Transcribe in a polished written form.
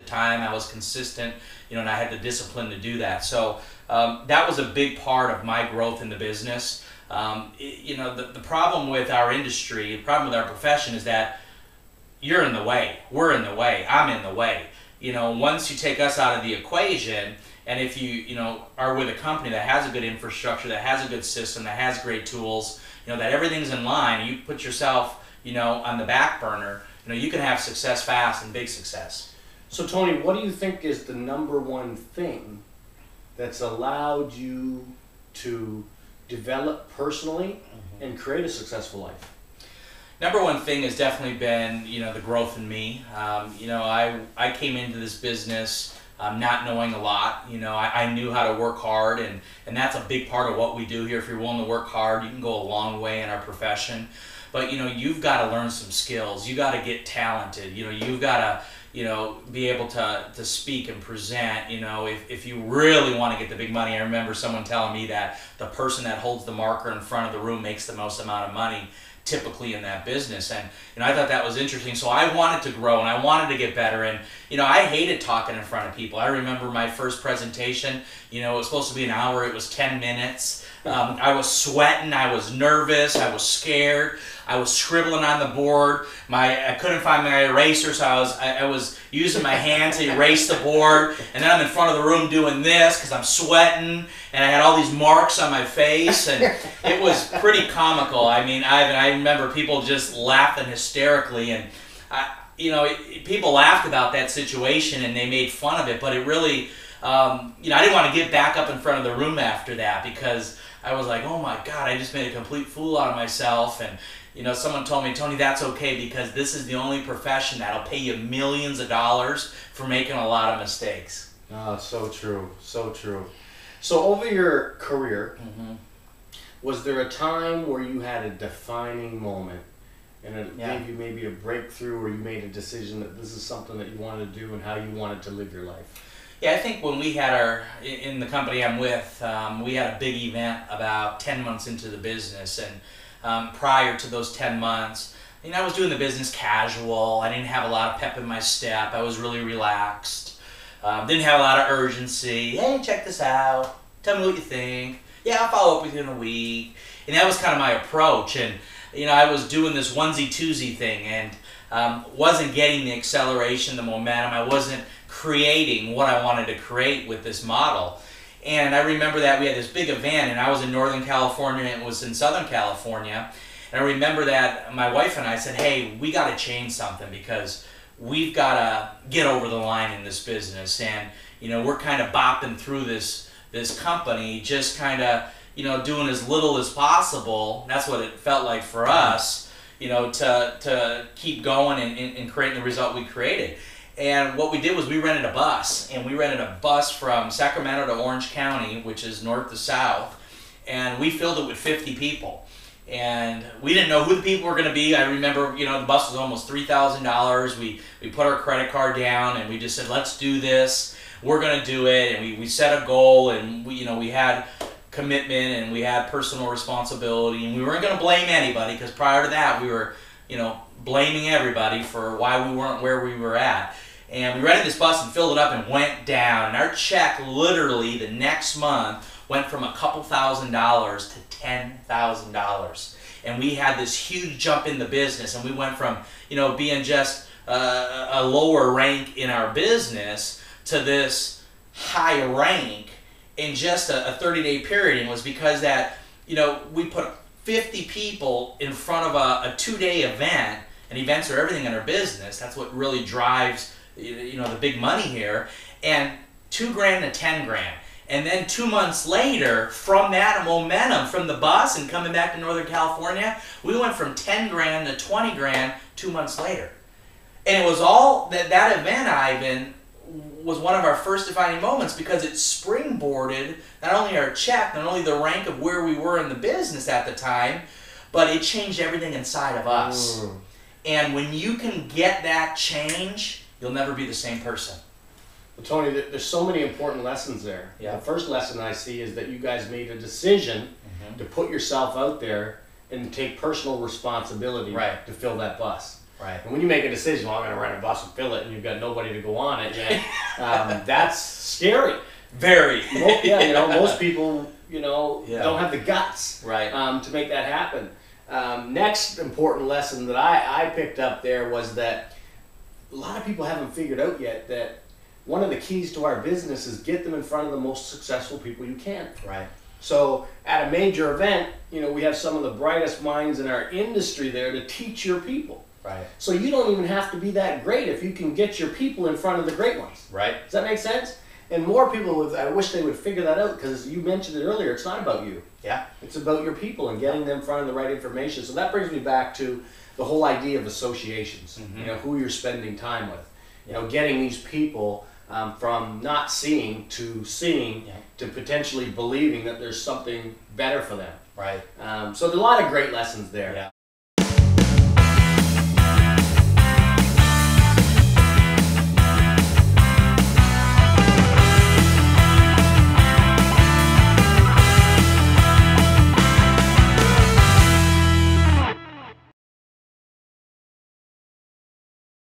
time. I was consistent, and I had the discipline to do that. So that was a big part of my growth in the business. The problem with our industry, the problem with our profession is that you're in the way, we're in the way, I'm in the way. Once you take us out of the equation, and if you are with a company that has a good infrastructure, that has a good system, that has great tools, that everything's in line, and you put yourself, on the back burner, you can have success fast and big success. So Tony, what do you think is the #1 thing that's allowed you to develop personally and create a successful life? #1 thing has definitely been, the growth in me. I came into this business not knowing a lot. I knew how to work hard, and that's a big part of what we do here. If you're willing to work hard, you can go a long way in our profession. But, you've got to learn some skills. You got to get talented. You've got to, be able to speak and present. If you really want to get the big money. I remember someone telling me that the person that holds the marker in front of the room makes the most amount of money typically in that business. And I thought that was interesting. So I wanted to grow and I wanted to get better. And I hated talking in front of people. I remember my first presentation, it was supposed to be an hour, it was 10 minutes. I was sweating, I was nervous, I was scared, I was scribbling on the board. I couldn't find my eraser, so I was using my hand to erase the board, and then I'm in front of the room doing this because I'm sweating, and I had all these marks on my face, and it was pretty comical. I mean, I remember people just laughing hysterically, and people laughed about that situation and they made fun of it, but it really, I didn't want to get back up in front of the room after that because I was like, oh my God, I just made a complete fool out of myself. And someone told me, Tony, that's okay because this is the only profession that'll pay you millions of dollars for making a lot of mistakes. Oh, so true, so true. So over your career, was there a time where you had a defining moment and it gave you maybe a breakthrough, or you made a decision that this is something that you wanted to do and how you wanted to live your life? Yeah, I think when we had in the company I'm with, we had a big event about 10 months into the business, and prior to those 10 months, I was doing the business casual. I didn't have a lot of pep in my step. I was really relaxed. Didn't have a lot of urgency. Hey, check this out. Tell me what you think. Yeah, I'll follow up with you in a week. And that was kind of my approach. And I was doing this onesie-twosie thing and wasn't getting the acceleration, the momentum. I wasn't creating what I wanted to create with this model. And I remember that we had this big event, and I was in Northern California and it was in Southern California. And I remember that my wife and I said, hey, we got to change something because we've got to get over the line in this business. And, we're kind of bopping through this company, just kind of, doing as little as possible. That's what it felt like for us, to keep going and creating the result we created. And what we did was we rented a bus, and we rented a bus from Sacramento to Orange County, which is north to south, and we filled it with 50 people. And we didn't know who the people were going to be. I remember, the bus was almost $3,000. We put our credit card down, and we just said, let's do this. We're going to do it. And we set a goal, and we had commitment, and we had personal responsibility, and we weren't going to blame anybody because prior to that, we were, blaming everybody for why we weren't where we were at. And we rented this bus and filled it up and went down. And our check literally the next month went from a couple $1,000s to $10,000. And we had this huge jump in the business, and we went from, being just a lower rank in our business to this high rank in just a 30-day period. And it was because that, we put 50 people in front of a 2-day event, and events are everything in our business. That's what really drives, the big money here. And $2,000 to $10,000. And then 2 months later, from that momentum, from the bus and coming back to Northern California, we went from $10,000 to $20,000 2 months later. And it was all that event, Ivan, was one of our first defining moments because it springboarded not only our check, not only the rank of where we were in the business at the time, but it changed everything inside of us. And when you can get that change, you'll never be the same person. Well, Tony, there's so many important lessons there. Yeah. The first lesson I see is that you guys made a decision to put yourself out there and take personal responsibility to fill that bus. Right. And when you make a decision, well, I'm going to rent a bus and fill it, and you've got nobody to go on it yet, that's scary. Very. Most people, don't have the guts right. To make that happen. Next important lesson that I picked up there was that a lot of people haven't figured out yet that one of the keys to our business is get them in front of the most successful people you can. Right. So at a major event, we have some of the brightest minds in our industry there to teach your people. Right. So you don't even have to be that great if you can get your people in front of the great ones. Right. Does that make sense? And more people, I wish they would figure that out, because you mentioned it earlier, it's not about you. Yeah. It's about your people and getting them in front of the right information. So that brings me back to the whole idea of associations, who you're spending time with. Getting these people from not seeing to seeing to potentially believing that there's something better for them. Right. So there's a lot of great lessons there. Yeah.